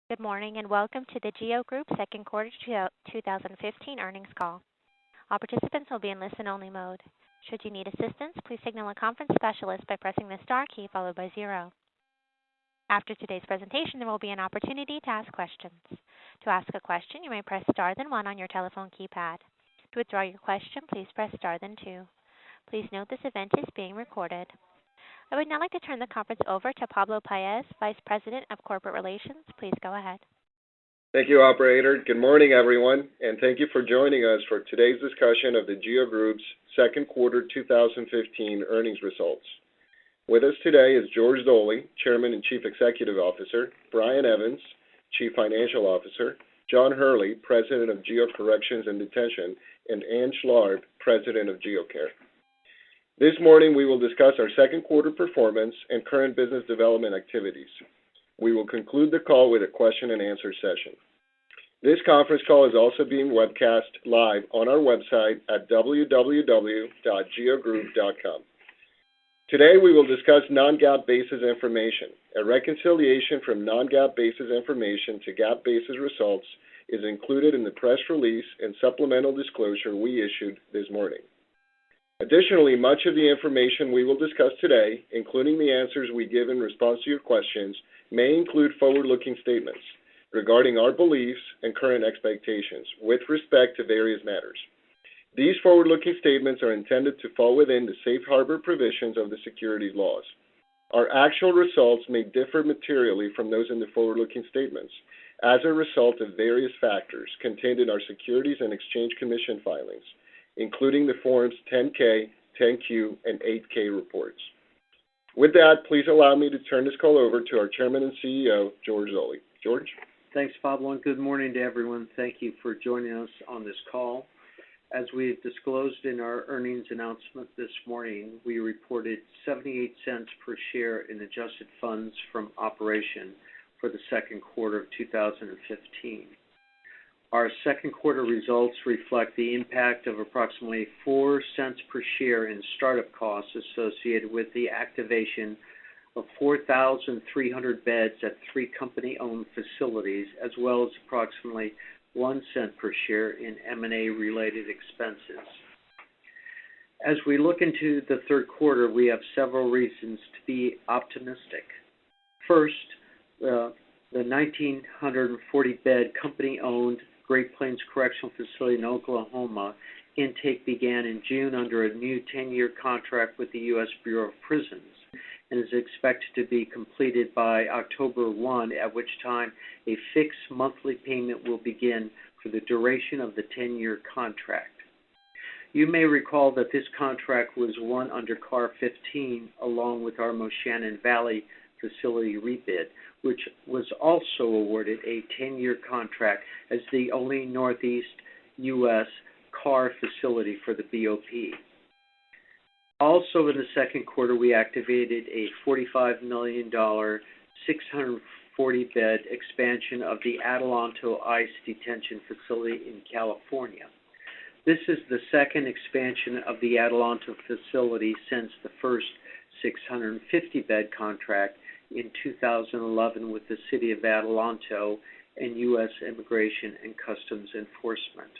Good morning and welcome to the Geo Group second quarter 2015 earnings call. All participants will be in listen-only mode. Should you need assistance, please signal a conference specialist by pressing the star key followed by 0. After today's presentation, there will be an opportunity to ask questions. To ask a question, you may press star then 1 on your telephone keypad. To withdraw your question, please press star then 2. Please note this event is being recorded. I would now like to turn the conference over to Pablo Paez, Vice President of Corporate Relations. Please go ahead. Thank you, Operator. Good morning, everyone, and thank you for joining us for today's discussion of the Geo Group's second quarter 2015 earnings results. With us today is George Zoley, Chairman and Chief Executive Officer, Brian Evans, Chief Financial Officer, John Hurley, President of Geo Corrections and Detention, and Ann Schlarb, President of Geo Care. This morning, we will discuss our second quarter performance and current business development activities. We will conclude the call with a question and answer session. This conference call is also being webcast live on our website at www.geogroup.com. Today, we will discuss non-GAAP basis information. A reconciliation from non-GAAP basis information to GAAP basis results is included in the press release and supplemental disclosure we issued this morning. Additionally, much of the information we will discuss today, including the answers we give in response to your questions, may include forward-looking statements regarding our beliefs and current expectations with respect to various matters. These forward-looking statements are intended to fall within the safe harbor provisions of the securities laws. Our actual results may differ materially from those in the forward-looking statements as a result of various factors contained in our Securities and Exchange Commission filings, including the Forms 10-K, 10-Q, and 8-K reports. With that, please allow me to turn this call over to our Chairman and CEO, George Zoley. George? Thanks, Pablo, and good morning to everyone. Thank you for joining us on this call. As we disclosed in our earnings announcement this morning, we reported 78 cents per share in adjusted funds from operation for the second quarter of 2015. Our second quarter results reflect the impact of approximately 4 cents per share in startup costs associated with the activation of 4,300 beds at 3 company-owned facilities, as well as approximately 1 cent per share in M&A-related expenses. As we look into the third quarter, we have several reasons to be optimistic. First, the 1,940-bed company-owned Great Plains Correctional Facility in Oklahoma intake began in June under a new 10-year contract with the U.S. Bureau of Prisons and is expected to be completed by October 1, at which time a fixed monthly payment will begin for the duration of the 10-year contract. You may recall that this contract was won under CAR 15 along with our Moshannon Valley facility rebid, which was also awarded a 10-year contract as the only Northeast U.S. CAR facility for the BOP. Also in the second quarter, we activated a $45 million, 640-bed expansion of the Adelanto ICE detention facility in California. This is the second expansion of the Adelanto facility since the first 650-bed contract in 2011 with the City of Adelanto and U.S. Immigration and Customs Enforcement.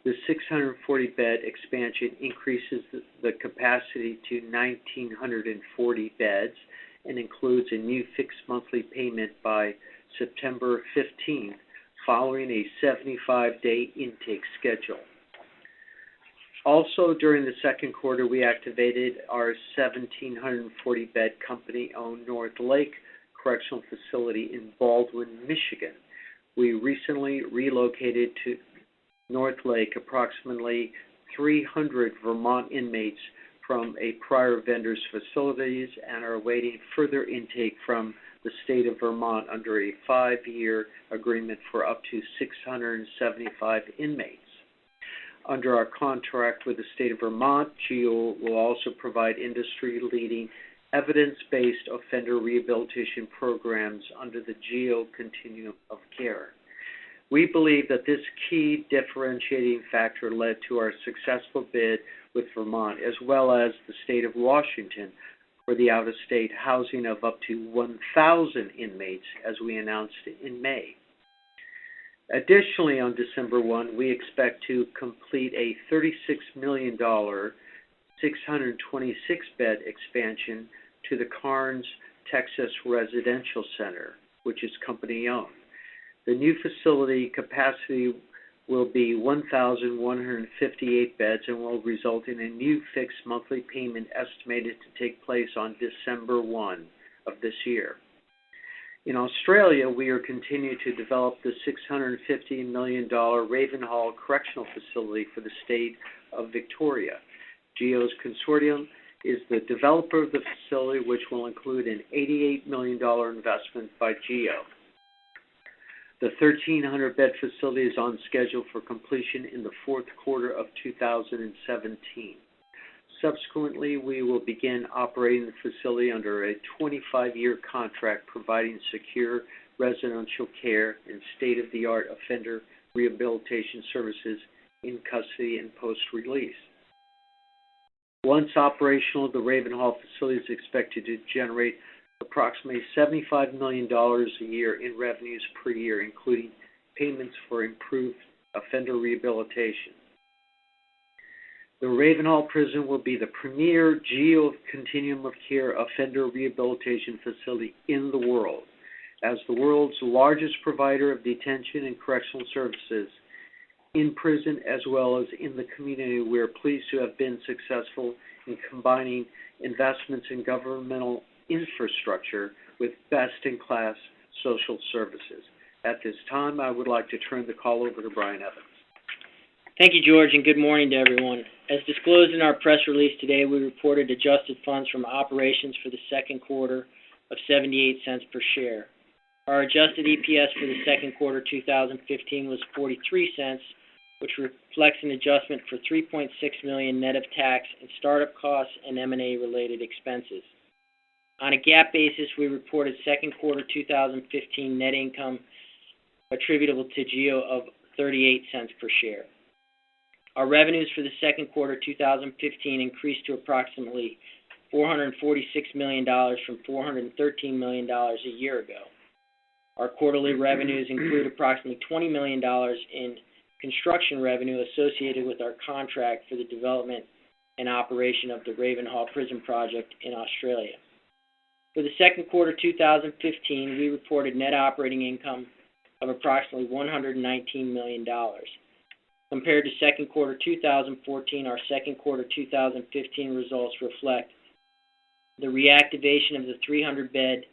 The 640-bed expansion increases the capacity to 1,940 beds and includes a new fixed monthly payment by September 15th, following a 75-day intake schedule. Also, during the second quarter, we activated our 1,740-bed company-owned North Lake Correctional Facility in Baldwin, Michigan. We recently relocated to North Lake approximately 300 Vermont inmates from a prior vendor's facilities and are awaiting further intake from the state of Vermont under a 5-year agreement for up to 675 inmates. Under our contract with the state of Vermont, Geo will also provide industry-leading evidence-based offender rehabilitation programs under the Geo Continuum of Care. We believe that this key differentiating factor led to our successful bid with Vermont, as well as the state of Washington, for the out-of-state housing of up to 1,000 inmates, as we announced in May. Additionally, on December 1, we expect to complete a $36 million, 626-bed expansion to the Karnes, Texas Residential Center, which is company-owned. The new facility capacity will be 1,158 beds and will result in a new fixed monthly payment estimated to take place on December 1 of this year. In Australia, we are continuing to develop the $650 million Ravenhall Correctional Facility for the state of Victoria. Geo's consortium is the developer of the facility, which will include an $88 million investment by Geo. The 1,300-bed facility is on schedule for completion in the fourth quarter of 2017. Subsequently, we will begin operating the facility under a 25-year contract providing secure residential care and state-of-the-art offender rehabilitation services in custody and post-release. Once operational, the Ravenhall facility is expected to generate approximately $75 million a year in revenues per year, including payments for improved offender rehabilitation. The Ravenhall prison will be the premier Geo Continuum of Care offender rehabilitation facility in the world. As the world's largest provider of detention and correctional services in prison as well as in the community, we are pleased to have been successful in combining investments in governmental infrastructure with best-in-class social services. At this time, I would like to turn the call over to Brian Evans. Thank you, George, and good morning to everyone. As disclosed in our press release today, we reported adjusted funds from operations for the second quarter of 78 cents per share. Our adjusted EPS for the second quarter 2015 was 43 cents, which reflects an adjustment for $3.6 million net of tax and startup costs and M&A related expenses. On a GAAP basis, we reported second quarter 2015 net income attributable to Geo of 38 cents per share. Our revenues for the second quarter 2015 increased to approximately $446 million from $413 million a year ago. Our quarterly revenues include approximately $20 million in construction revenue associated with our contract for the development and operation of the Ravenhall Prison Project in Australia. For the second quarter 2015, we reported net operating income of approximately $119 million. Compared to second quarter 2014, our second quarter 2015 results reflect the reactivation of the 300-bed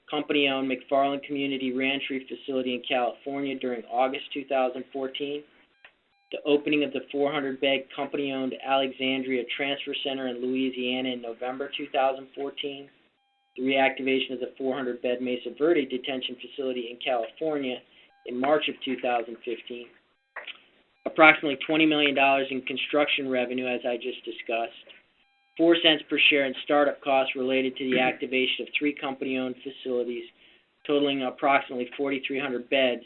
company-owned McFarland Community Reentry Facility in California during August 2014, the opening of the 400-bed company-owned Alexandria Transfer Center in Louisiana in November 2014, the reactivation of the 400-bed Mesa Verde Detention Facility in California in March of 2015, approximately $20 million in construction revenue, as I just discussed, 4 cents per share in startup costs related to the activation of 3 company-owned facilities totaling approximately 4,300 beds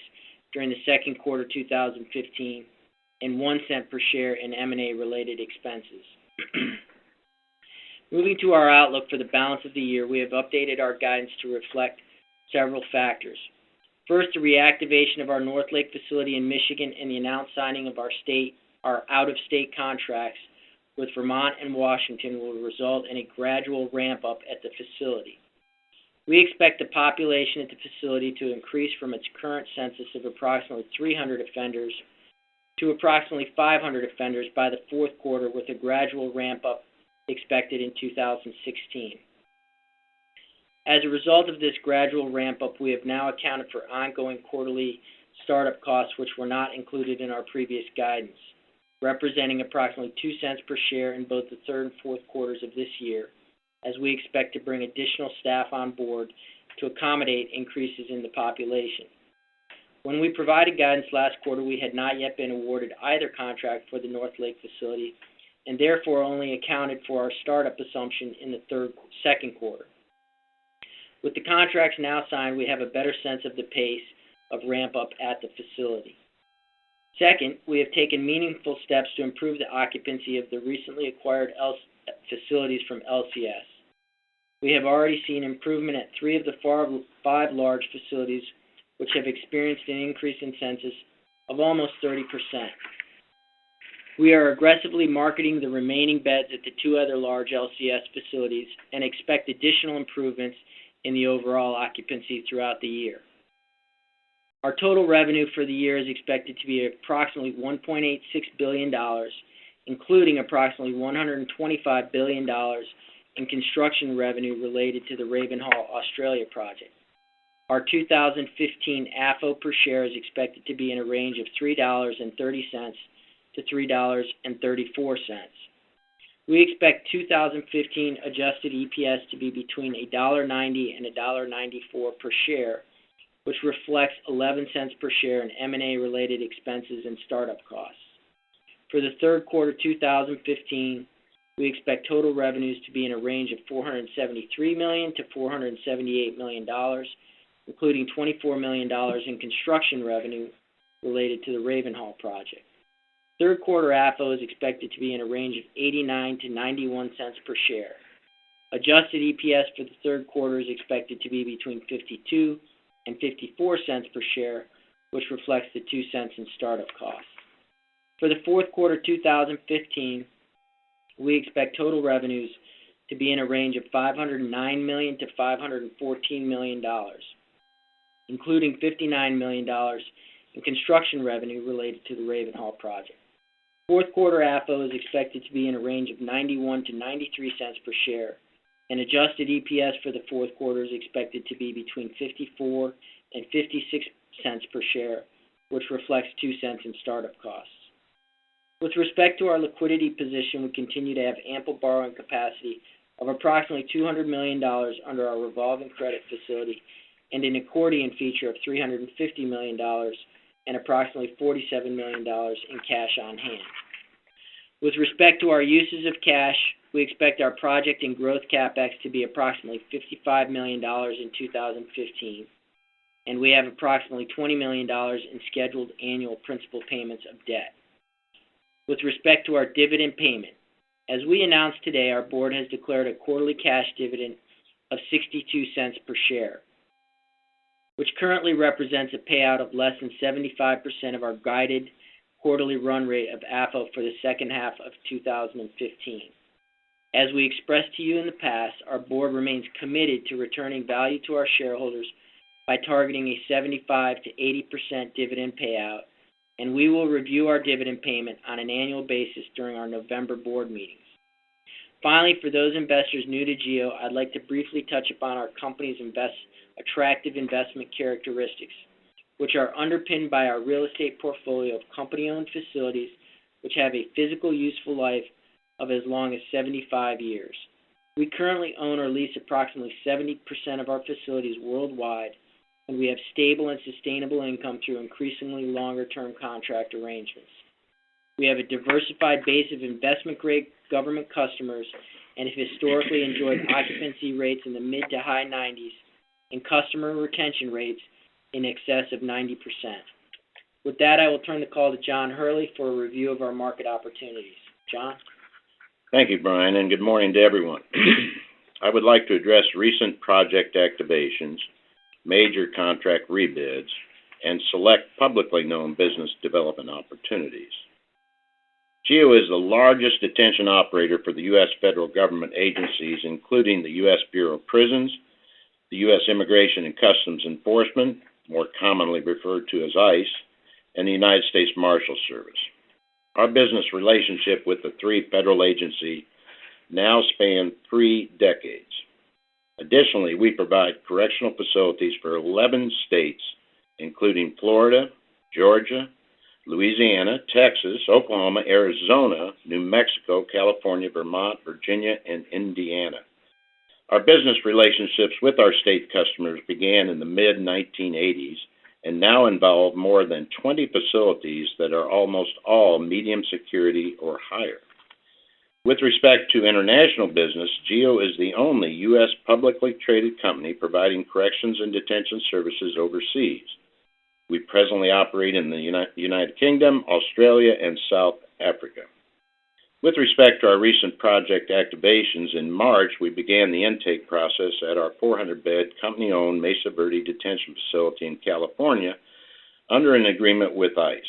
during the second quarter 2015, and 1 cent per share in M&A related expenses. Moving to our outlook for the balance of the year, we have updated our guidance to reflect several factors. First, the reactivation of our North Lake facility in Michigan and the announced signing of our out-of-state contracts with Vermont and Washington will result in a gradual ramp-up at the facility. We expect the population at the facility to increase from its current census of approximately 300 offenders to approximately 500 offenders by the fourth quarter, with a gradual ramp-up expected in 2016. As a result of this gradual ramp-up, we have now accounted for ongoing quarterly startup costs which were not included in our previous guidance, representing approximately 2 cents per share in both the third and fourth quarters of this year, as we expect to bring additional staff on board to accommodate increases in the population. When we provided guidance last quarter, we had not yet been awarded either contract for the North Lake facility and therefore only accounted for our startup assumption in the second quarter. With the contracts now signed, we have a better sense of the pace of ramp-up at the facility. Second, we have taken meaningful steps to improve the occupancy of the recently acquired facilities from LCS. We have already seen improvement at 3 of the 5 large facilities, which have experienced an increase in census of almost 30%. We are aggressively marketing the remaining beds at the 2 other large LCS facilities and expect additional improvements in the overall occupancy throughout the year. Our total revenue for the year is expected to be approximately $1.86 billion, including approximately $125 billion in construction revenue related to the Ravenhall, Australia project. Our 2015 AFFO per share is expected to be in a range of $3.30 to $3.34. We expect 2015 adjusted EPS to be between $1.90 and $1.94 per share, which reflects 11 cents per share in M&A-related expenses and startup costs. For the third quarter 2015, we expect total revenues to be in a range of $473 million to $478 million, including $24 million in construction revenue related to the Ravenhall project. Third quarter AFFO is expected to be in a range of 89 to 91 cents per share. Adjusted EPS for the third quarter is expected to be between 52 and 54 cents per share, which reflects the 2 cents in startup costs. For the fourth quarter 2015, we expect total revenues to be in a range of $509 million to $514 million, including $59 million in construction revenue related to the Ravenhall project. Fourth quarter AFFO is expected to be in a range of 91 to 93 cents per share, and adjusted EPS for the fourth quarter is expected to be between 54 and 56 cents per share, which reflects 2 cents in startup costs. With respect to our liquidity position, we continue to have ample borrowing capacity of approximately $200 million under our revolving credit facility and an accordion feature of $350 million and approximately $47 million in cash on hand. With respect to our uses of cash, we expect our project and growth CapEx to be approximately $55 million in 2015, and we have approximately $20 million in scheduled annual principal payments of debt. With respect to our dividend payment, as we announced today, our board has declared a quarterly cash dividend of 62 cents per share, which currently represents a payout of less than 75% of our guided quarterly run rate of AFFO for the second half of 2015. As we expressed to you in the past, our board remains committed to returning value to our shareholders by targeting a 75 to 80% dividend payout, and we will review our dividend payment on an annual basis during our November board meetings. Finally, for those investors new to Geo, I'd like to briefly touch upon our company's attractive investment characteristics, which are underpinned by our real estate portfolio of company-owned facilities which have a physical useful life of as long as 75 years. We currently own or lease approximately 70% of our facilities worldwide, and we have stable and sustainable income through increasingly longer-term contract arrangements. We have a diversified base of investment-grade government customers and have historically enjoyed occupancy rates in the mid to high 90s and customer retention rates in excess of 90%. With that, I will turn the call to John Hurley for a review of our market opportunities. John? Thank you, Brian, and good morning to everyone. I would like to address recent project activations, major contract rebids, and select publicly known business development opportunities. Geo is the largest detention operator for the U.S. federal government agencies, including the U.S. Bureau of Prisons, the U.S. Immigration and Customs Enforcement, more commonly referred to as ICE, and the United States Marshals Service. Our business relationship with the 3 federal agencies now span 3 decades. Additionally, we provide correctional facilities for 11 states, including Florida, Georgia, Louisiana, Texas, Oklahoma, Arizona, New Mexico, California, Vermont, Virginia, and Indiana. Our business relationships with our state customers began in the mid-1980s and now involve more than 20 facilities that are almost all medium security or higher. With respect to international business, Geo is the only U.S. publicly traded company providing corrections and detention services overseas. We presently operate in the United Kingdom, Australia, and South Africa. With respect to our recent project activations, in March, we began the intake process at our 400-bed company-owned Mesa Verde Detention Facility in California under an agreement with ICE.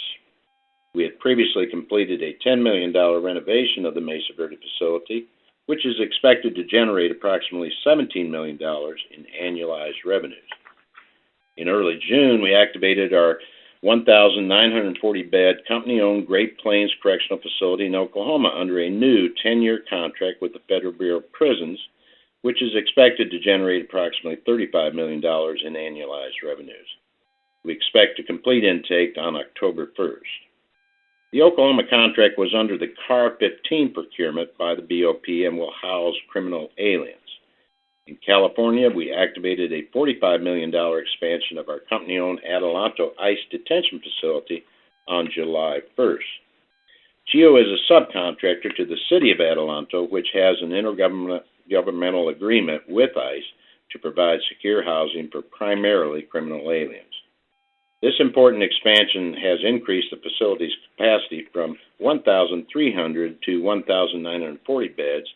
We had previously completed a $10 million renovation of the Mesa Verde facility, which is expected to generate approximately $17 million in annualized revenues. In early June, we activated our 1,940-bed company-owned Great Plains Correctional Facility in Oklahoma under a new 10-year contract with the Federal Bureau of Prisons, which is expected to generate approximately $35 million in annualized revenues. We expect to complete intake on October 1st. The Oklahoma contract was under the CAR-15 procurement by the BOP and will house criminal aliens. In California, we activated a $45 million expansion of our company-owned Adelanto ICE detention facility on July 1st. Geo is a subcontractor to the City of Adelanto, which has an intergovernmental agreement with ICE to provide secure housing for primarily criminal aliens. This important expansion has increased the facility's capacity from 1,300 to 1,940 beds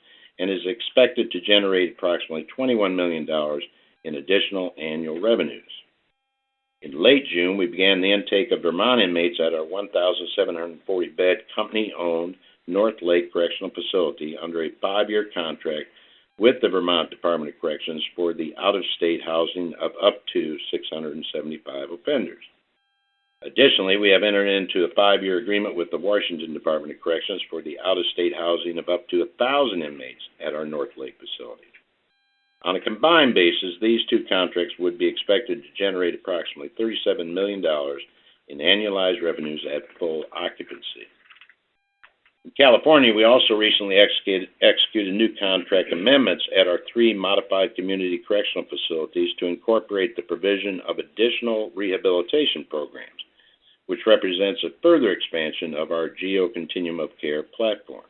and is expected to generate approximately $21 million in additional annual revenues. In late June, we began the intake of Vermont inmates at our 1,740-bed company-owned North Lake Correctional Facility under a 5-year contract with the Vermont Department of Corrections for the out-of-state housing of up to 675 offenders. Additionally, we have entered into a 5-year agreement with the Washington Department of Corrections for the out-of-state housing of up to 1,000 inmates at our North Lake facility. On a combined basis, these two contracts would be expected to generate approximately $37 million in annualized revenues at full occupancy. In California, we also recently executed new contract amendments at our 3 modified community correctional facilities to incorporate the provision of additional rehabilitation programs, which represents a further expansion of our Geo Continuum of Care platform.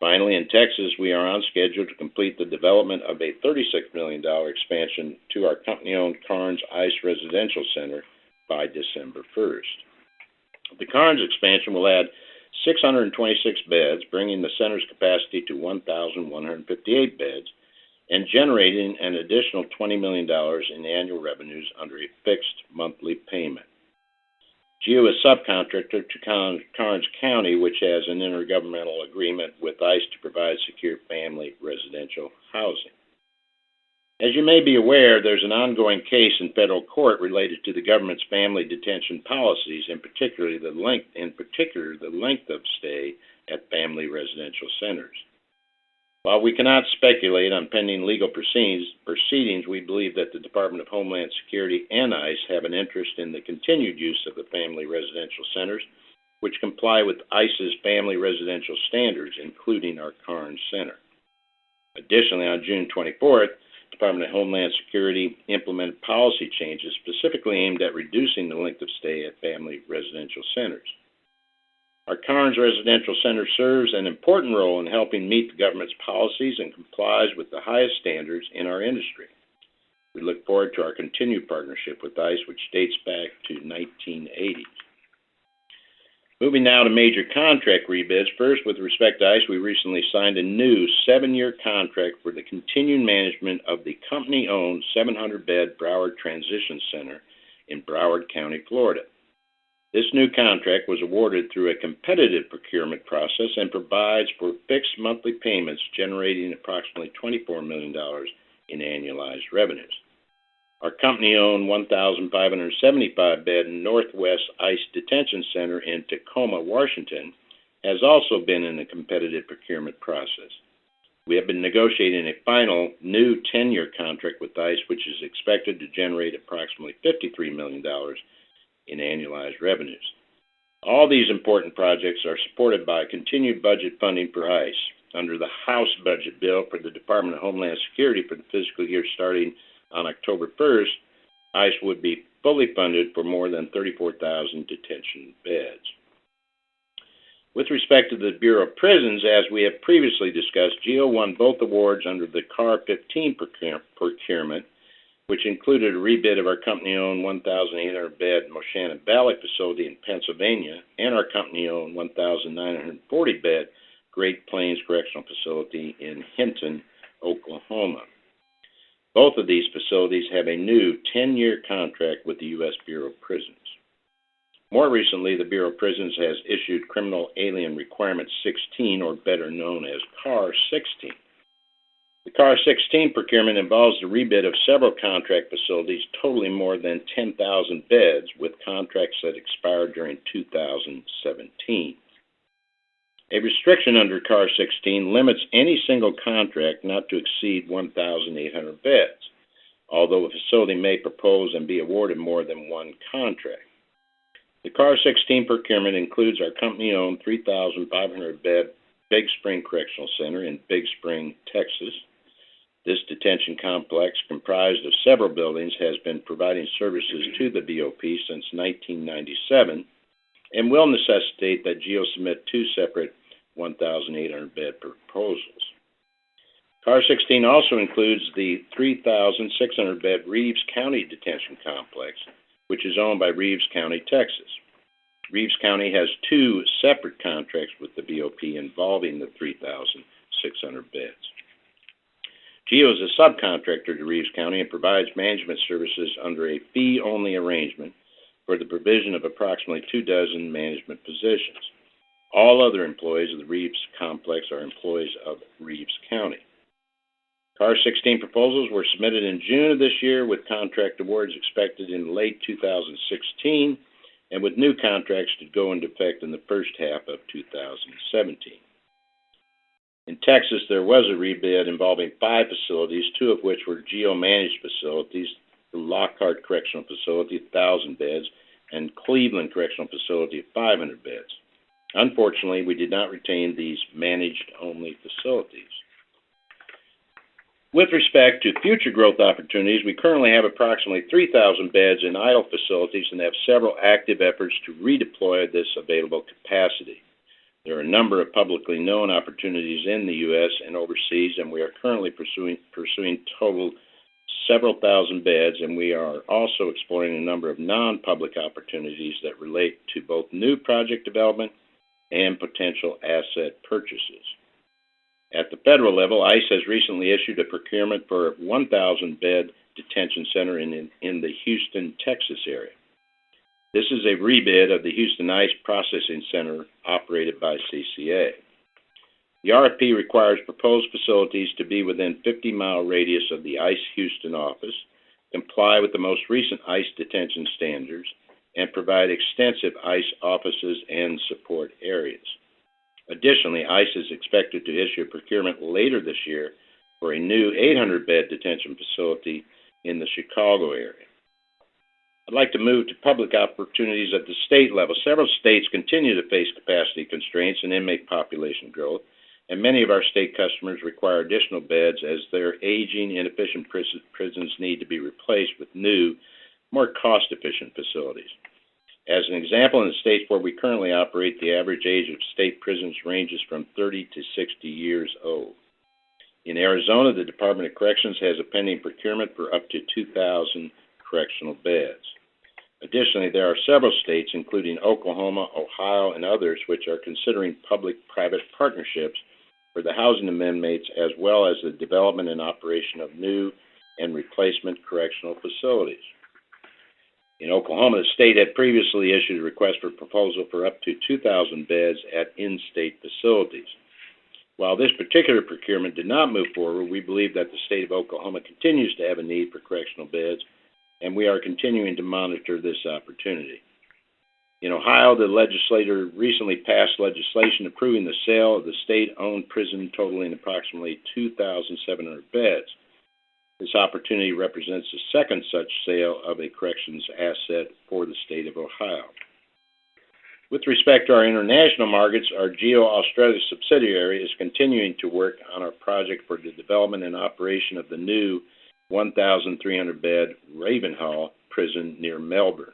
Finally, in Texas, we are on schedule to complete the development of a $36 million expansion to our company-owned Karnes ICE Residential Center by December 1st. The Karnes expansion will add 626 beds, bringing the center's capacity to 1,158 beds and generating an additional $20 million in annual revenues under a fixed monthly payment. Geo is subcontractor to Karnes County, which has an intergovernmental agreement with ICE to provide secure family residential housing. As you may be aware, there's an ongoing case in federal court related to the government's family detention policies, in particular the length of stay at family residential centers. While we cannot speculate on pending legal proceedings, we believe that the Department of Homeland Security and ICE have an interest in the continued use of the family residential centers, which comply with ICE's family residential standards, including our Karnes Center. Additionally, on June 24th, the Department of Homeland Security implemented policy changes specifically aimed at reducing the length of stay at family residential centers. Our Karnes Residential Center serves an important role in helping meet the government's policies and complies with the highest standards in our industry. We look forward to our continued partnership with ICE, which dates back to 1980. Moving now to major contract rebids. First, with respect to ICE, we recently signed a new 7-year contract for the continued management of the company-owned 700-bed Broward Transition Center in Broward County, Florida. This new contract was awarded through a competitive procurement process and provides for fixed monthly payments generating approximately $24 million in annualized revenues. Our company-owned 1,575-bed Northwest ICE Detention Center in Tacoma, Washington, has also been in a competitive procurement process. We have been negotiating a final new 10-year contract with ICE, which is expected to generate approximately $53 million in annualized revenues. All these important projects are supported by continued budget funding for ICE. Under the House budget bill for the Department of Homeland Security for the fiscal year starting on October 1st, ICE would be fully funded for more than 34,000 detention beds. With respect to the Bureau of Prisons, as we have previously discussed, Geo won both awards under the CAR-15 procurement, which included a rebid of our company-owned 1,800-bed Moshannon Valley facility in Pennsylvania and our company-owned 1,940-bed Great Plains Correctional Facility in Hinton, Oklahoma. Both of these facilities have a new 10-year contract with the U.S. Bureau of Prisons. More recently, the Bureau of Prisons has issued Criminal Alien Requirement 16, or better known as CAR 16. The CAR 16 procurement involves the rebid of several contract facilities totaling more than 10,000 beds, with contracts that expired during 2017. A restriction under CAR 16 limits any single contract not to exceed 1,800 beds, although a facility may propose and be awarded more than one contract. The CAR 16 procurement includes our company-owned 3,500-bed Big Spring Correctional Center in Big Spring, Texas. This detention complex, comprised of several buildings, has been providing services to the BOP since 1997 and will necessitate that GEO submit two separate 1,800-bed proposals. CAR 16 also includes the 3,600-bed Reeves County Detention Complex, which is owned by Reeves County, Texas. Reeves County has two separate contracts with the BOP involving the 3,600 beds. GEO is a subcontractor to Reeves County and provides management services under a fee-only arrangement for the provision of approximately 24 management positions. All other employees of the Reeves complex are employees of Reeves County. CAR 16 proposals were submitted in June of this year, with contract awards expected in late 2016 and with new contracts to go into effect in the first half of 2017. In Texas, there was a rebid involving 5 facilities, 2 of which were GEO-managed facilities: the Lockhart Correctional Facility, 1,000 beds, and Cleveland Correctional Facility, 500 beds. Unfortunately, we did not retain these managed-only facilities. With respect to future growth opportunities, we currently have approximately 3,000 beds in idle facilities and have several active efforts to redeploy this available capacity. There are a number of publicly known opportunities in the U.S. and overseas, and we are currently pursuing total several thousand beds, and we are also exploring a number of non-public opportunities that relate to both new project development and potential asset purchases. At the federal level, ICE has recently issued a procurement for a 1,000-bed detention center in the Houston, Texas area. This is a rebid of the Houston ICE Processing Center operated by CCA. The RFP requires proposed facilities to be within 50-mile radius of the ICE Houston office, comply with the most recent ICE detention standards, and provide extensive ICE offices and support areas. Additionally, ICE is expected to issue a procurement later this year for a new 800-bed detention facility in the Chicago area. I'd like to move to public opportunities at the state level. Several states continue to face capacity constraints and inmate population growth, and many of our state customers require additional beds as their aging, inefficient prisons need to be replaced with new, more cost-efficient facilities. As an example, in the states where we currently operate, the average age of state prisons ranges from 30 to 60 years old. In Arizona, the Department of Corrections has a pending procurement for up to 2,000 correctional beds. Additionally, there are several states, including Oklahoma, Ohio, and others, which are considering public-private partnerships for the housing of inmates, as well as the development and operation of new and replacement correctional facilities. In Oklahoma, the state had previously issued a request for proposal for up to 2,000 beds at in-state facilities. While this particular procurement did not move forward, we believe that the state of Oklahoma continues to have a need for correctional beds, and we are continuing to monitor this opportunity. In Ohio, the legislature recently passed legislation approving the sale of the state-owned prison totaling approximately 2,700 beds. This opportunity represents the second such sale of a corrections asset for the state of Ohio. With respect to our international markets, our GEO Australia subsidiary is continuing to work on our project for the development and operation of the new 1,300-bed Ravenhall prison near Melbourne.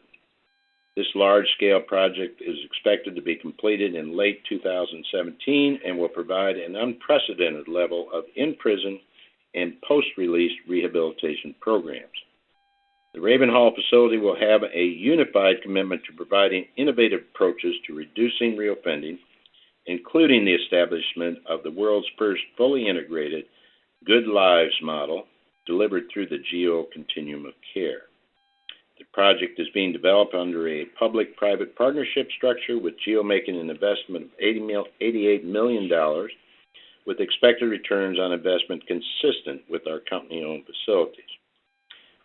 This large-scale project is expected to be completed in late 2017 and will provide an unprecedented level of in-prison and post-release rehabilitation programs. The Ravenhall facility will have a unified commitment to providing innovative approaches to reducing reoffending, including the establishment of the world's first fully integrated Good Lives model delivered through the Geo Continuum of Care. The project is being developed under a public-private partnership structure, with Geo making an investment of $88 million, with expected returns on investment consistent with our company-owned facilities.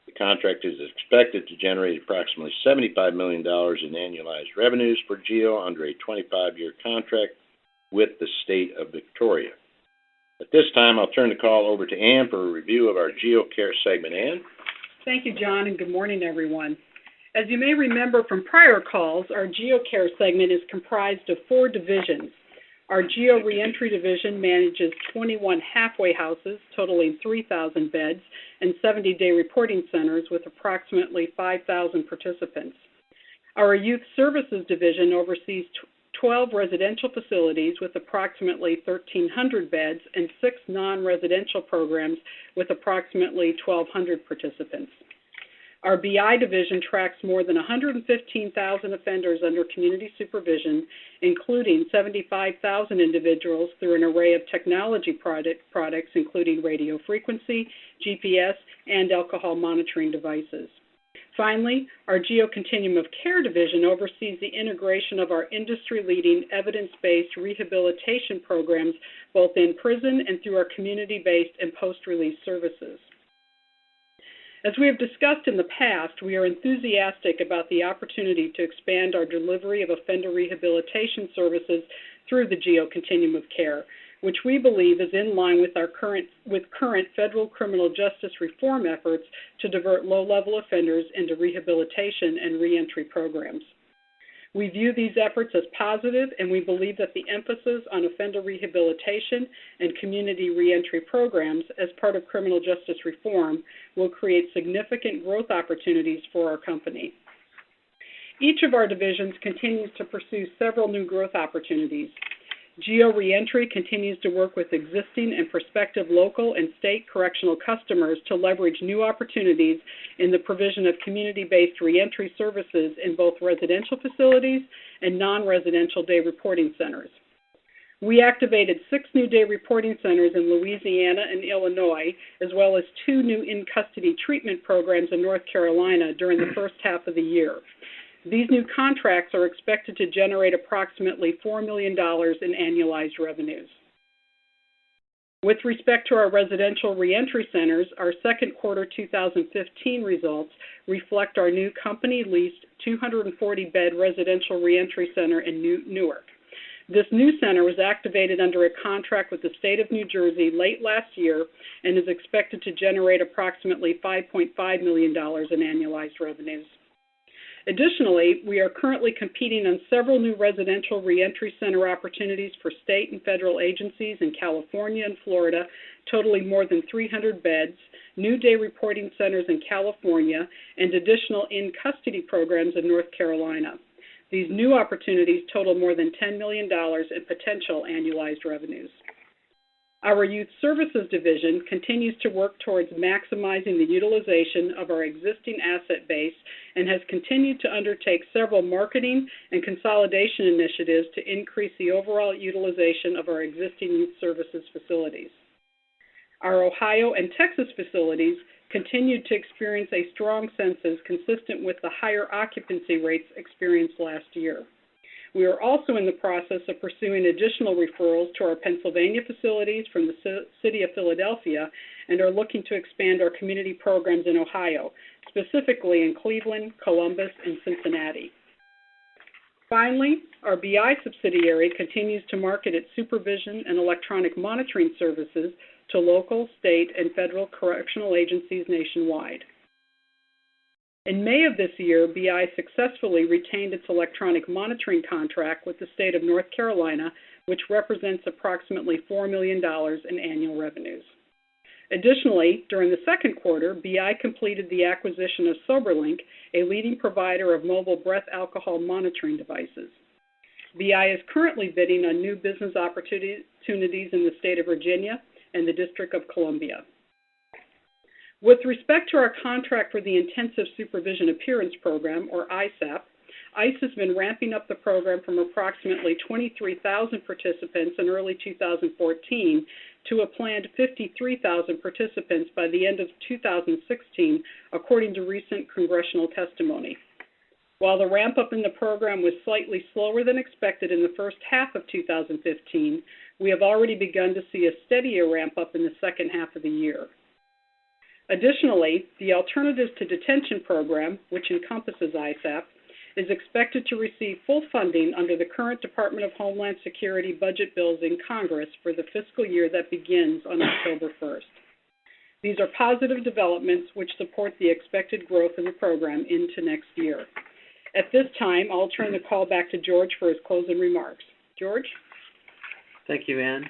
The contract is expected to generate approximately $75 million in annualized revenues for Geo under a 25-year contract with the state of Victoria. At this time, I'll turn the call over to Ann for a review of our Geo Care segment. Ann? Thank you, John, and good morning, everyone. As you may remember from prior calls, our Geo Care segment is comprised of 4 divisions. Our Geo Reentry division manages 21 halfway houses totaling 3,000 beds and 70-day reporting centers with approximately 5,000 participants. Our Youth Services division oversees 12 residential facilities with approximately 1,300 beds and 6 non-residential programs with approximately 1,200 participants. Our BI division tracks more than 115,000 offenders under community supervision, including 75,000 individuals through an array of technology products including radio frequency, GPS, and alcohol monitoring devices. Finally, our Geo Continuum of Care division oversees the integration of our industry-leading evidence-based rehabilitation programs both in prison and through our community-based and post-release services. As we have discussed in the past, we are enthusiastic about the opportunity to expand our delivery of offender rehabilitation services through the Geo Continuum of Care, which we believe is in line with current federal criminal justice reform efforts to divert low-level offenders into rehabilitation and reentry programs. We view these efforts as positive, and we believe that the emphasis on offender rehabilitation and community reentry programs as part of criminal justice reform will create significant growth opportunities for our company. Each of our divisions continues to pursue several new growth opportunities. Geo Reentry continues to work with existing and prospective local and state correctional customers to leverage new opportunities in the provision of community-based reentry services in both residential facilities and non-residential day reporting centers. We activated 6 new day reporting centers in Louisiana and Illinois, as well as 2 new in-custody treatment programs in North Carolina during the first half of the year. These new contracts are expected to generate approximately $4 million in annualized revenues. With respect to our residential reentry centers, our second quarter 2015 results reflect our new company-leased 240-bed residential reentry center in Newark. This new center was activated under a contract with the state of New Jersey late last year and is expected to generate approximately $5.5 million in annualized revenues. Additionally, we are currently competing on several new residential reentry center opportunities for state and federal agencies in California and Florida, totaling more than 300 beds, new day reporting centers in California, and additional in-custody programs in North Carolina. These new opportunities total more than $10 million in potential annualized revenues. Our Youth Services division continues to work towards maximizing the utilization of our existing asset base and has continued to undertake several marketing and consolidation initiatives to increase the overall utilization of our existing youth services facilities. Our Ohio and Texas facilities continued to experience a strong census consistent with the higher occupancy rates experienced last year. We are also in the process of pursuing additional referrals to our Pennsylvania facilities from the City of Philadelphia and are looking to expand our community programs in Ohio, specifically in Cleveland, Columbus, and Cincinnati. Finally, our BI subsidiary continues to market its supervision and electronic monitoring services to local, state, and federal correctional agencies nationwide. In May of this year, BI successfully retained its electronic monitoring contract with the state of North Carolina, which represents approximately $4 million in annual revenues. Additionally, during the second quarter, BI completed the acquisition of SoberLink, a leading provider of mobile breath alcohol monitoring devices. BI is currently bidding on new business opportunities in the state of Virginia and the District of Columbia. With respect to our contract for the Intensive Supervision Appearance Program, or ISAP, ICE has been ramping up the program from approximately 23,000 participants in early 2014 to a planned 53,000 participants by the end of 2016, according to recent congressional testimony. While the ramp-up in the program was slightly slower than expected in the first half of 2015, we have already begun to see a steadier ramp-up in the second half of the year. Additionally, the Alternatives to Detention program, which encompasses ISAP, is expected to receive full funding under the current Department of Homeland Security budget bills in Congress for the fiscal year that begins on October 1st. These are positive developments which support the expected growth in the program into next year. At this time, I'll turn the call back to George for his closing remarks. George? Thank you, Ann.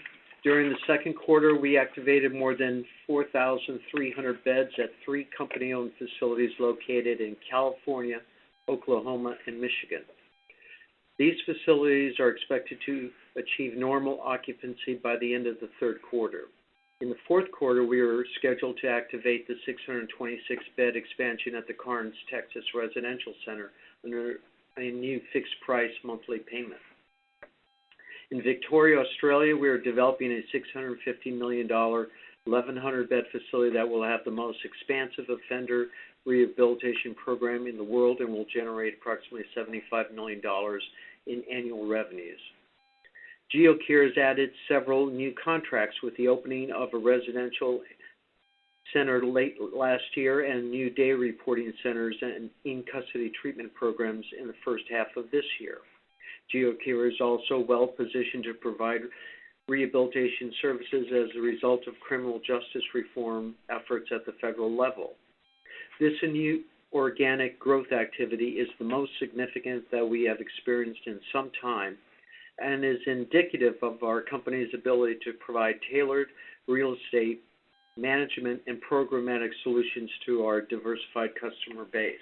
During the second quarter, we activated more than 4,300 beds at 3 company-owned facilities located in California, Oklahoma, and Michigan. These facilities are expected to achieve normal occupancy by the end of the third quarter. In the fourth quarter, we are scheduled to activate the 626-bed expansion at the Karnes, Texas Residential Center under a new fixed-price monthly payment. In Victoria, Australia, we are developing a $650 million, 1,100-bed facility that will have the most expansive offender rehabilitation program in the world and will generate approximately $75 million in annual revenues. Geo Care has added several new contracts with the opening of a residential center late last year and new day reporting centers and in-custody treatment programs in the first half of this year. Geo Care is also well positioned to provide rehabilitation services as a result of criminal justice reform efforts at the federal level. This new organic growth activity is the most significant that we have experienced in some time and is indicative of our company's ability to provide tailored real estate management and programmatic solutions to our diversified customer base.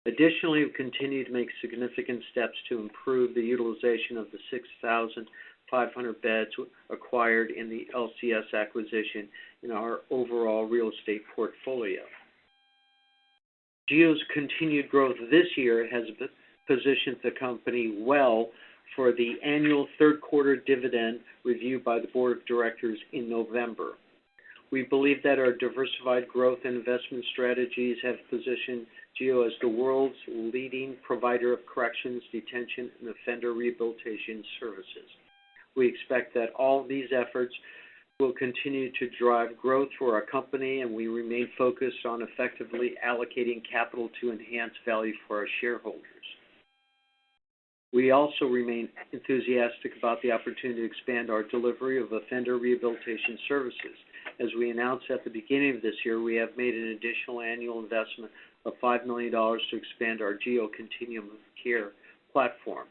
Additionally, we continue to make significant steps to improve the utilization of the 6,500 beds acquired in the LCS acquisition in our overall real estate portfolio. Geo's continued growth this year has positioned the company well for the annual third quarter dividend review by the Board of Directors in November. We believe that our diversified growth and investment strategies have positioned Geo as the world's leading provider of corrections, detention, and offender rehabilitation services. We expect that all these efforts will continue to drive growth for our company, and we remain focused on effectively allocating capital to enhance value for our shareholders. We also remain enthusiastic about the opportunity to expand our delivery of offender rehabilitation services. As we announced at the beginning of this year, we have made an additional annual investment of $5 million to expand our Geo Continuum of Care platform.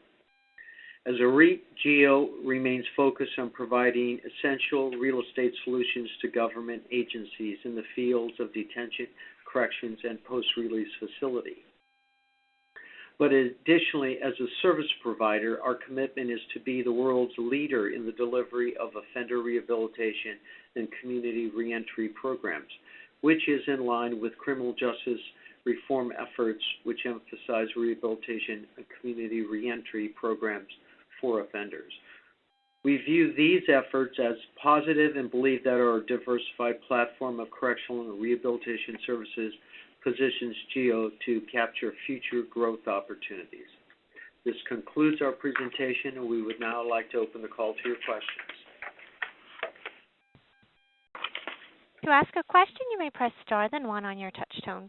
As a REIT, Geo remains focused on providing essential real estate solutions to government agencies in the fields of detention, corrections, and post-release facility. But additionally, as a service provider, our commitment is to be the world's leader in the delivery of offender rehabilitation and community reentry programs, which is in line with criminal justice reform efforts which emphasize rehabilitation and community reentry programs for offenders. We view these efforts as positive and believe that our diversified platform of correctional and rehabilitation services positions Geo to capture future growth opportunities. This concludes our presentation, and we would now like to open the call to your questions. To ask a question, you may press star then one on your touch-tone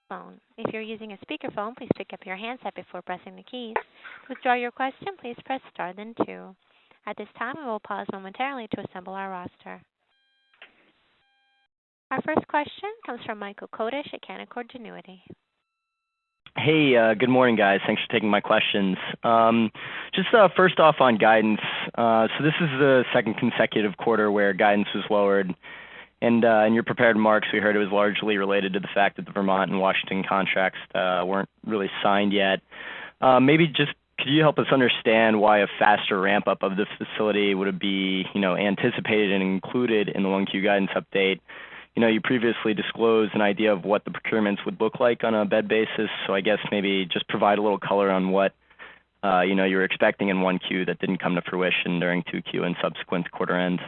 phone. If you're using a speakerphone, please pick up your handset before pressing the keys. To withdraw your question, please press star then two. At this time, we will pause momentarily to assemble our roster. Our first question comes from Michael Kodesh at Canaccord Genuity. Hey, good morning, guys. Thanks for taking my questions. Just first off on guidance. So this is the second consecutive quarter where guidance was lowered. And in your prepared remarks, we heard it was largely related to the fact that the Vermont and Washington contracts weren't really signed yet. Maybe just could you help us understand why a faster ramp-up of this facility would be, anticipated and included in the 1Q guidance update? you previously disclosed an idea of what the procurements would look like on a bed basis. So I guess maybe just provide a little color on what, you were expecting in 1Q that didn't come to fruition during 2Q and subsequent to quarter end.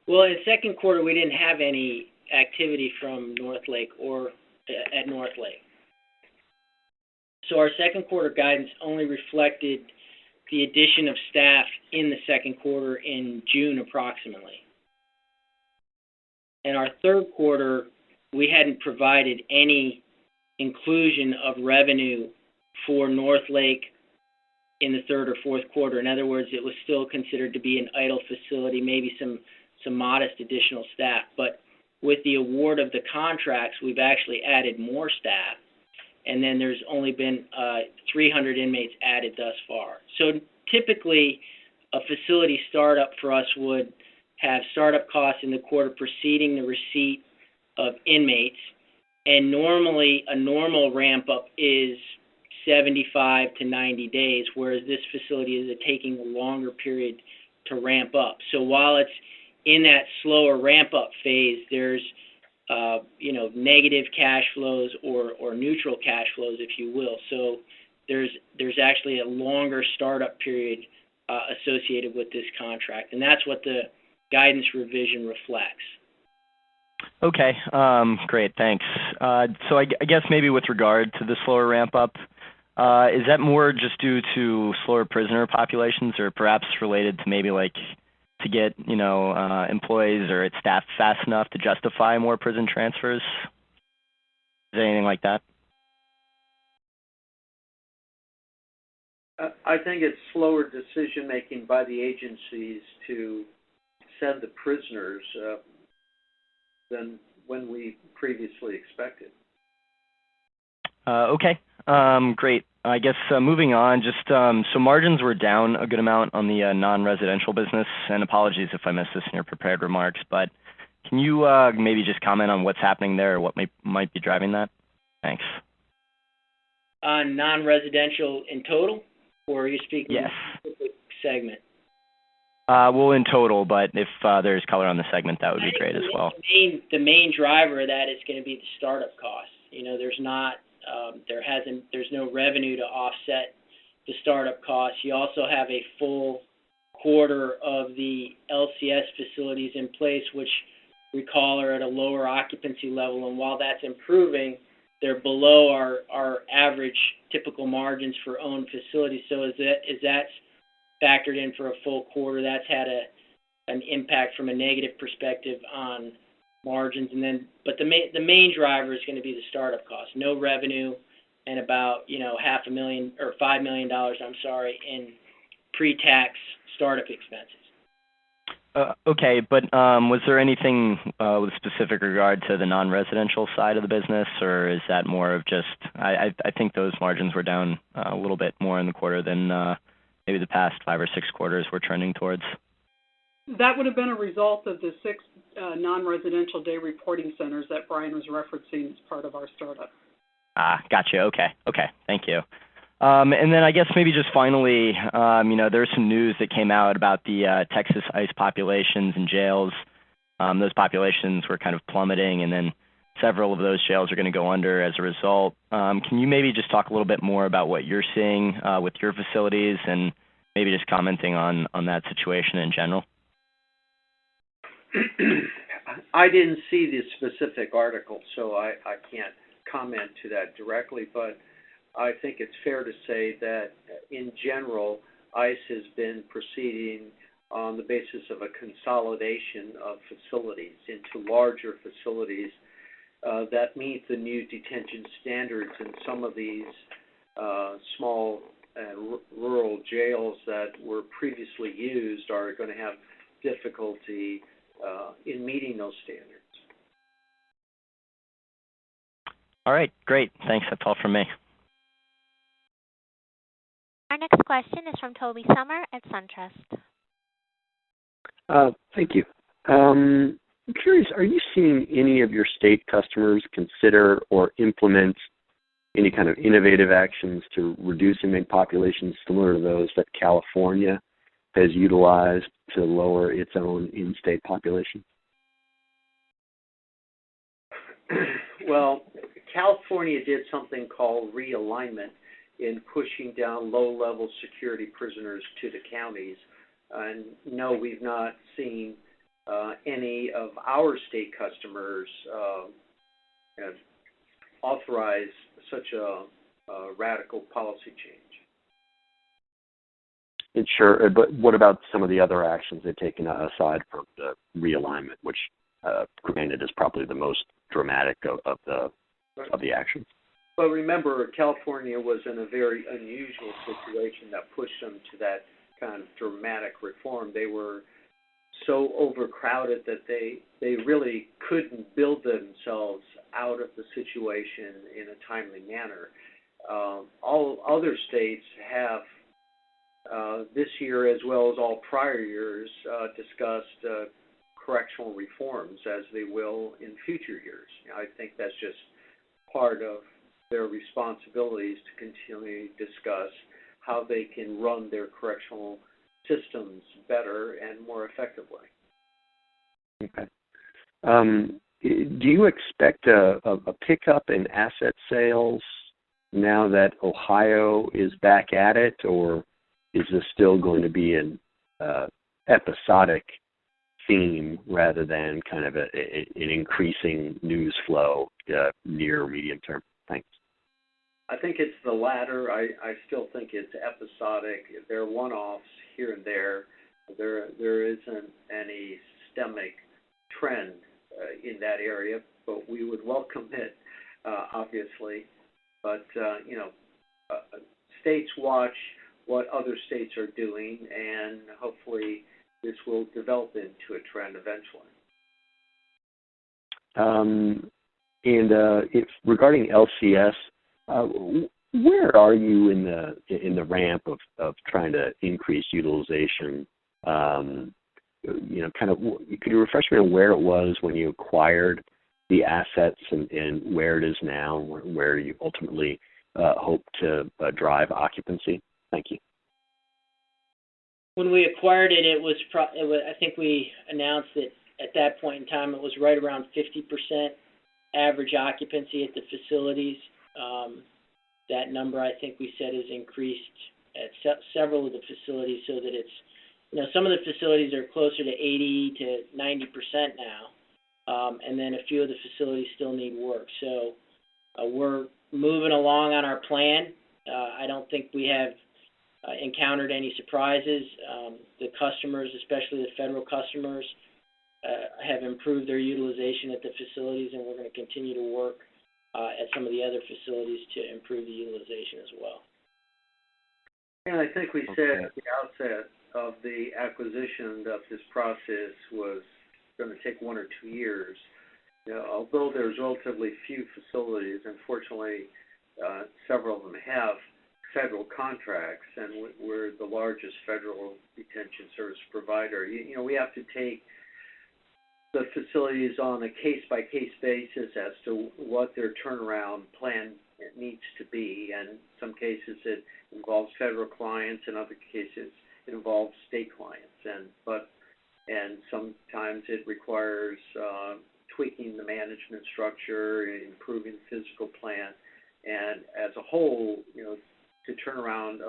Well, in second quarter, we didn't have any activity from North Lake or at North Lake. So our second quarter guidance only reflected the addition of staff in the second quarter in June approximately. And our third quarter, we hadn't provided any inclusion of revenue for North Lake in the third or fourth quarter. In other words, it was still considered to be an idle facility, maybe some modest additional staff. But with the award of the contracts, we've actually added more staff, and then there's only been 300 inmates added thus far. So typically, a facility startup for us would have startup costs in the quarter preceding the receipt of inmates, and normally a normal ramp-up is 75 to 90 days, whereas this facility is taking a longer period to ramp up. So while it's in that slower ramp-up phase, there's negative cash flows or neutral cash flows, if you will. So there's actually a longer startup period associated with this contract, and that's what the guidance revision reflects. Okay, great, thanks. So I guess maybe with regard to the slower ramp-up, is that more just due to slower prisoner populations, or perhaps related to maybe to get employees or its staff fast enough to justify more prison transfers? Is there anything like that? I think it's slower decision making by the agencies to send the prisoners than when we previously expected. Okay, great. I guess moving on, just so margins were down a good amount on the non-residential business, and apologies if I missed this in your prepared remarks, but can you maybe just comment on what's happening there or what might be driving that? Thanks. On non-residential in total, or are you speaking Yes. of the segment? Well, in total, but if there's color on the segment, that would be great as well. The main driver of that is going to be the startup costs. There's no revenue to offset the startup costs. You also have a full quarter of the LCS facilities in place, which recall are at a lower occupancy level, and while that's improving, they're below our average typical margins for owned facilities. So as that's factored in for a full quarter, that's had an impact from a negative perspective on margins. But the main driver is going to be the startup costs. No revenue and about $500,000 or $5 million, in pre-tax startup expenses. Okay, but was there anything with specific regard to the non-residential side of the business, or is that more of just, I think those margins were down a little bit more in the quarter than maybe the past 5 or 6 quarters we're trending towards? That would have been a result of the 6 non-residential day reporting centers that Brian was referencing as part of our startup. Gotcha. Okay, thank you. And then I guess maybe just finally, there's some news that came out about the Texas ICE populations in jails. Those populations were kind of plummeting, and then several of those jails are going to go under as a result. Can you maybe just talk a little bit more about what you're seeing with your facilities, and maybe just commenting on that situation in general? I didn't see the specific article, so I can't comment to that directly, but I think it's fair to say that in general, ICE has been proceeding on the basis of a consolidation of facilities into larger facilities that meet the new detention standards, and some of these small rural jails that were previously used are going to have difficulty in meeting those standards. All right, great. Thanks. That's all from me. Our next question is from Toby Summer at SunTrust. Thank you. I'm curious, are you seeing any of your state customers consider or implement any kind of innovative actions to reduce inmate populations similar to those that California has utilized to lower its own in-state population? Well, California did something called realignment in pushing down low-level security prisoners to the counties. And no, we've not seen any of our state customers authorize such a radical policy change. Sure, but what about some of the other actions they've taken aside from the realignment, which, granted, is probably the most dramatic of the actions? But remember, California was in a very unusual situation that pushed them to that kind of dramatic reform. They were so overcrowded that they really couldn't build themselves out of the situation in a timely manner. All other states have this year, as well as all prior years, discussed correctional reforms, as they will in future years. I think that's just part of their responsibilities to continually discuss how they can run their correctional systems better and more effectively. Okay. Do you expect a pickup in asset sales now that Ohio is back at it, or is this still going to be an episodic theme rather than kind of an increasing news flow near or medium term? Thanks. I think it's the latter. I still think it's episodic. There are one-offs here and there. There isn't any systemic trend in that area, but we would welcome it, obviously. But, states watch what other states are doing, and hopefully this will develop into a trend eventually. Regarding LCS, where are you in the ramp of trying to increase utilization? Could you refresh me on where it was when you acquired the assets and where it is now, where you ultimately hope to drive occupancy? Thank you. When we acquired it, it was I think we announced that at that point in time it was right around 50% average occupancy at the facilities. That number, I think we said, has increased at several of the facilities, so that it's, some of the facilities are closer to 80 to 90% now, and then a few of the facilities still need work. So we're moving along on our plan. I don't think we have encountered any surprises. The customers, especially the federal customers, have improved their utilization at the facilities, and we're going to continue to work at some of the other facilities to improve the utilization as well. And I think we said at the outset of the acquisition that this process was going to take 1 or 2 years. Although there's relatively few facilities, unfortunately, several of them have federal contracts, and we're the largest federal detention service provider. We have to take the facilities on a case-by-case basis as to what their turnaround plan needs to be. And in some cases it involves federal clients, in other cases it involves state clients. And sometimes it requires tweaking the management structure, improving the physical plan. And as a whole, to turn around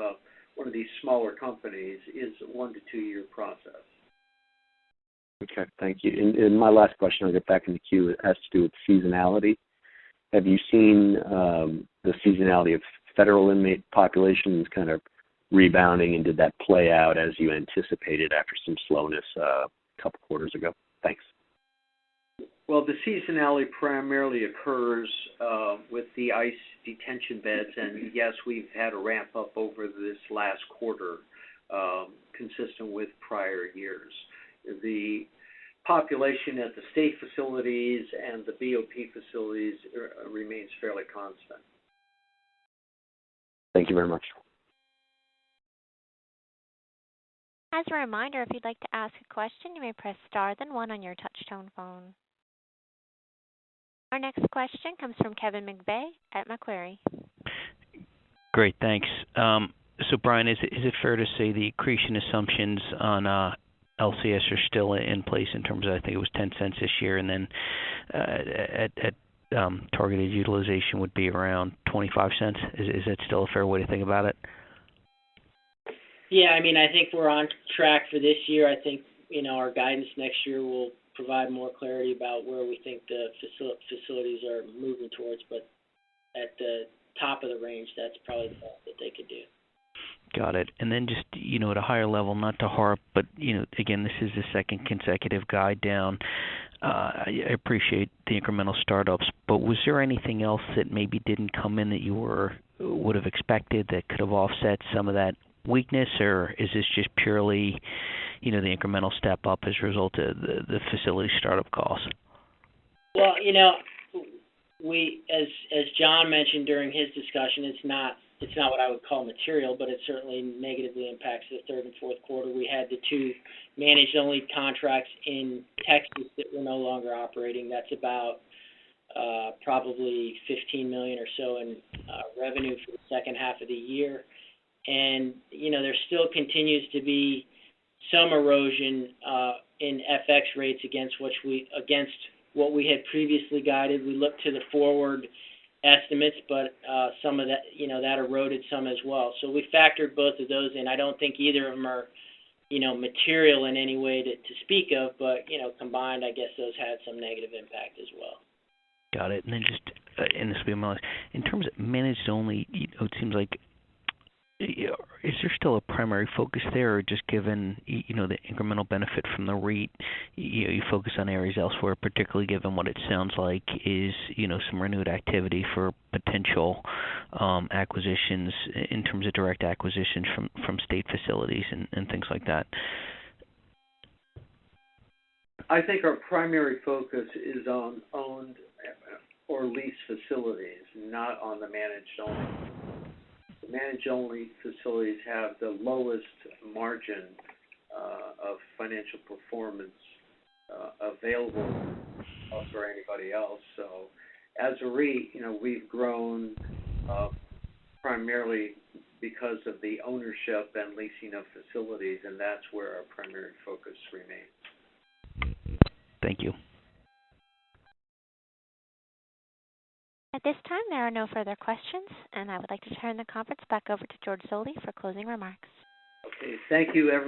one of these smaller companies is a 1 to 2 year process. Okay, thank you. And my last question, I'll get back in the queue, it has to do with seasonality. Have you seen the seasonality of federal inmate populations kind of rebounding, and did that play out as you anticipated after some slowness a couple quarters ago? Thanks. Well, the seasonality primarily occurs with the ICE detention beds, and yes, we've had a ramp up over this last quarter, consistent with prior years. The population at the state facilities and the BOP facilities remains fairly constant. Thank you very much. As a reminder, if you'd like to ask a question, you may press star then 1 on your touch-tone phone. Our next question comes from Kevin McVeigh at Macquarie. Great, thanks. So, Brian, is it fair to say the accretion assumptions on LCS are still in place in terms of, I think it was 10 cents this year, and then at targeted utilization would be around 25 cents. Is that still a fair way to think about it? Yeah, I mean, I think we're on track for this year. I think, our guidance next year will provide more clarity about where we think the facilities are moving towards, but at the top of the range, that's probably the best that they could do. Got it. And then just, at a higher level, not to harp, but, again, this is the second consecutive guide down. I appreciate the incremental startups, but was there anything else that maybe didn't come in that you would have expected that could have offset some of that weakness, or is this just purely, the incremental step up as a result of the facility startup costs? Well, we, as John mentioned during his discussion, it's not what I would call material, but it certainly negatively impacts the third and fourth quarter. We had the 2 managed-only contracts in Texas that we're no longer operating. That's about probably $15 million or so in revenue for the second half of the year. And, there still continues to be some erosion in FX rates against what we had previously guided. We looked to the forward estimates, but some of that, that eroded some as well. So we factored both of those in. I don't think either of them are, material in any way to speak of, but, combined, I guess those had some negative impact as well. Got it. And then just, and this will be my last, in terms of managed only, it seems like, is there still a primary focus there, or just given, the incremental benefit from the REIT, you focus on areas elsewhere, particularly given what it sounds like is, some renewed activity for potential acquisitions in terms of direct acquisitions from state facilities and things like that? I think our primary focus is on owned or leased facilities, not on the managed only. The managed-only facilities have the lowest margin of financial performance available for anybody else. So as a REIT, we've grown primarily because of the ownership and leasing of facilities, and that's where our primary focus remains. Thank you. At this time, there are no further questions, and I would like to turn the conference back over to George Zoley for closing remarks. Okay, thank you, everyone.